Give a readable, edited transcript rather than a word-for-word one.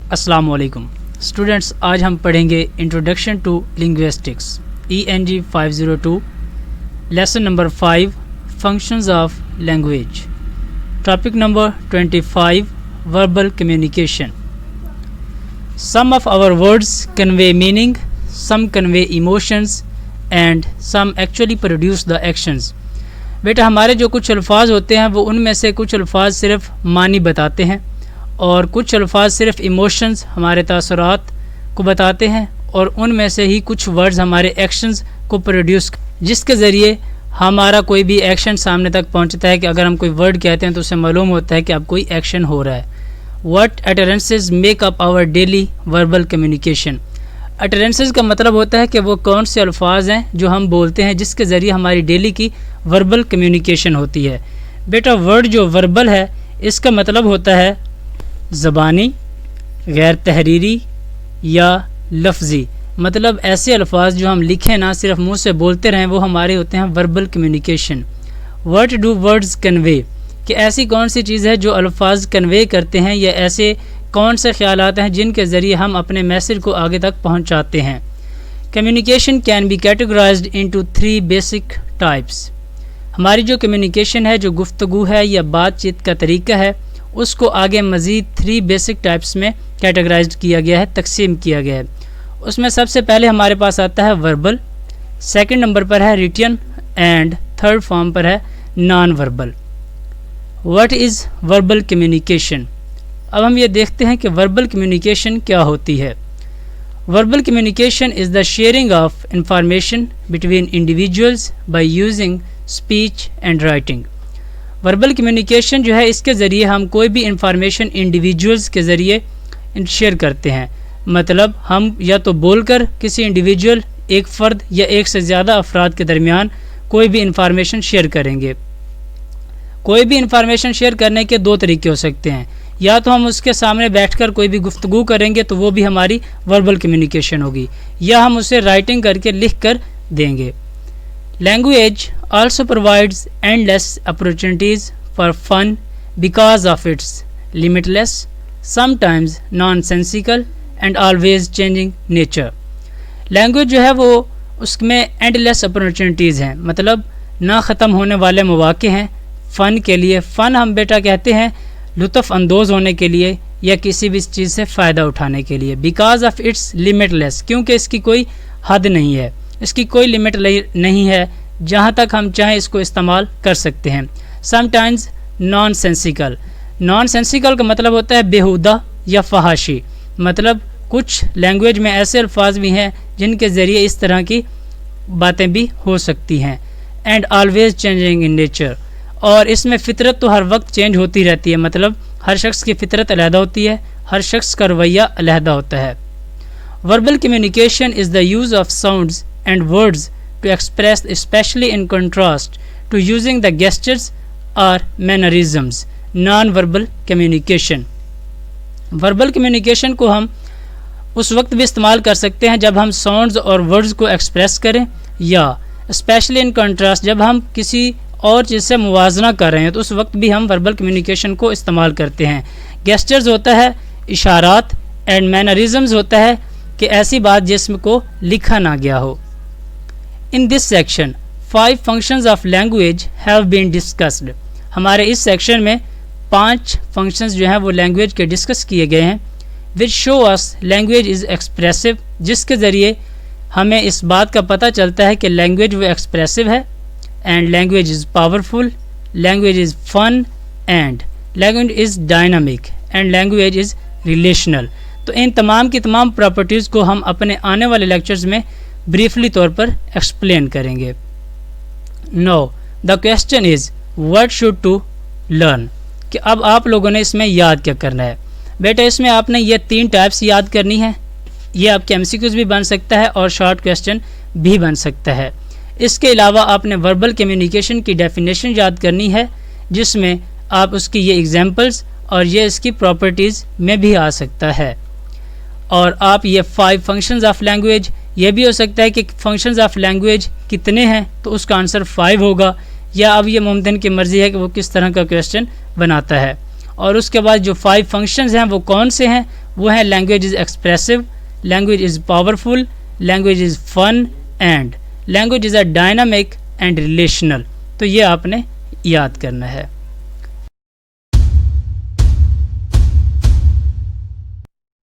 अस्सलाम-u-Alikum students, आज हम पढ़ेंगे introduction to linguistics ENG 502 lesson number 5 functions of language. Topic number 25 verbal communication. Some of our words convey meaning, some convey emotions and some actually produce the actions. बेटा, हमारे जो कुछ अल्फाज होते हैं वो उनमें से कुछ अल्फाज सिर्फ मानी बताते हैं और कुछ अल्फाज सिर्फ इमोशंस, हमारे तासुरात को बताते हैं, और उनमें से ही कुछ वर्ड्स हमारे एक्शंस को प्रोड्यूस, जिसके ज़रिए हमारा कोई भी एक्शन सामने तक पहुंचता है कि अगर हम कोई वर्ड कहते हैं तो उससे मालूम होता है कि अब कोई एक्शन हो रहा है। What utterances make up our daily verbal communication. Utterances का मतलब होता है कि वो कौन से अल्फाज हैं जो हम बोलते हैं जिसके ज़रिए हमारी डेली की वर्बल कम्युनिकेशन होती है। बेटा, वर्ड जो वर्बल है इसका मतलब होता है ज़बानी, गैर तहरीरी या लफ्ज़ी। मतलब ऐसे अल्फाज जो हम लिखें ना, सिर्फ मुंह से बोलते रहें, वो हमारे होते हैं verbal communication. What do words convey, कि ऐसी कौन सी चीज़ है जो अल्फाज कन्वे करते हैं, या ऐसे कौन से ख्यालात हैं जिनके ज़रिए हम अपने मैसेज को आगे तक पहुंचाते हैं। Communication can be categorised into 3 basic types. हमारी जो कम्युनिकेशन है, जो गुफ्तगू है या बातचीत का तरीका है, उसको आगे मज़ीद 3 बेसिक टाइप्स में कैटेगराइज्ड किया गया है, तकसीम किया गया है। उसमें सबसे पहले हमारे पास आता है वर्बल, सेकंड नंबर पर है रिटन एंड थर्ड फॉर्म पर है non verbal. What is verbal communication. अब हम ये देखते हैं कि वर्बल कम्युनिकेशन क्या होती है। Verbal communication is the sharing of information between individuals by using speech and writing. Verbal communication जो है, इसके ज़रिए हम कोई भी इंफॉर्मेशन इंडिविजुअल्स के ज़रिए शेयर करते हैं। मतलब हम या तो बोलकर किसी इंडिविजुअल, एक फ़र्द या एक से ज़्यादा अफराद के दरमियान कोई भी इंफॉर्मेशन शेयर करेंगे। कोई भी इंफॉर्मेशन शेयर करने के 2 तरीके हो सकते हैं। या तो हम उसके सामने बैठकर कोई भी गुफ्तगू करेंगे तो वो भी हमारी वर्बल कम्युनिकेशन होगी, या हम उसे राइटिंग करके लिख कर देंगे। Language also provides endless opportunities for fun because of its limitless, sometimes nonsensical and always changing nature. Language जो है वो उसमें endless opportunities हैं, मतलब ना ख़त्म होने वाले मौक़े हैं फ़न के लिए। फ़न हम बेटा कहते हैं लुत्फ़ अंदोज़ होने के लिए या किसी भी चीज़ से फ़ायदा उठाने के लिए। Because of its limitless, क्योंकि इसकी कोई हद नहीं है, इसकी कोई लिमिट नहीं है, जहाँ तक हम चाहें इसको इस्तेमाल कर सकते हैं। Sometimes non sensical. Non sensical का मतलब होता है बेहुदा या फहाशी। मतलब कुछ लैंग्वेज में ऐसे अल्फाज भी हैं जिनके ज़रिए इस तरह की बातें भी हो सकती हैं। And always changing in nature, और इसमें फ़ितरत तो हर वक्त चेंज होती रहती है। मतलब हर शख्स की फ़ितरत अलहदा होती है, हर शख्स का रवैया अलहदा होता है। Verbal communication is the use of sounds and words to express, especially in contrast to using the gestures or mannerisms. Non-verbal communication. Verbal communication को हम उस वक्त भी इस्तेमाल कर सकते हैं जब हम साउंड्स और वर्ड्स को एक्सप्रेस करें, या especially in contrast जब हम किसी और चीज़ से मुवाजना कर रहे हैं तो उस वक्त भी हम वर्बल कम्युनिकेशन को इस्तेमाल करते हैं। गेस्चर्स होता है इशारात, एंड मैनरिज्म्स होता है कि ऐसी बात जिसमें को लिखा ना गया हो। In this section, 5 functions of language have been discussed. हमारे इस सेक्शन में 5 functions जो हैं वो लैंग्वेज के डिस्कस किए गए हैं। which show us language is expressive, जिसके ज़रिए हमें इस बात का पता चलता है कि लैंग्वेज वो एक्सप्रेसिव है, and language is powerful, language is fun, and language is dynamic, and language is relational. तो इन तमाम की तमाम प्रॉपर्टीज़ को हम अपने आने वाले लेक्चर्स में ब्रीफली तौर पर एक्सप्लेन करेंगे। No the question is what should to learn, कि अब आप लोगों ने इसमें याद क्या करना है। बेटा, इसमें आपने ये 3 टाइप्स याद करनी है। ये आपके MCQs भी बन सकता है और शॉर्ट क्वेश्चन भी बन सकता है। इसके अलावा आपने वर्बल कम्युनिकेशन की डेफिनेशन याद करनी है, जिसमें आप उसकी ये एग्जांपल्स और ये इसकी प्रॉपर्टीज़ में भी आ सकता है। और आप ये 5 फंक्शंस ऑफ लैंग्वेज, ये भी हो सकता है कि फंक्शंस ऑफ लैंग्वेज कितने हैं तो उसका आंसर 5 होगा, या अब ये मुमकिन की मर्ज़ी है कि वो किस तरह का क्वेश्चन बनाता है। और उसके बाद जो 5 फंक्शंस हैं वो कौन से हैं وہ ہیں language is expressive, language is powerful, language is fun and language is a dynamic and relational. تو یہ آپ نے یاد کرنا ہے.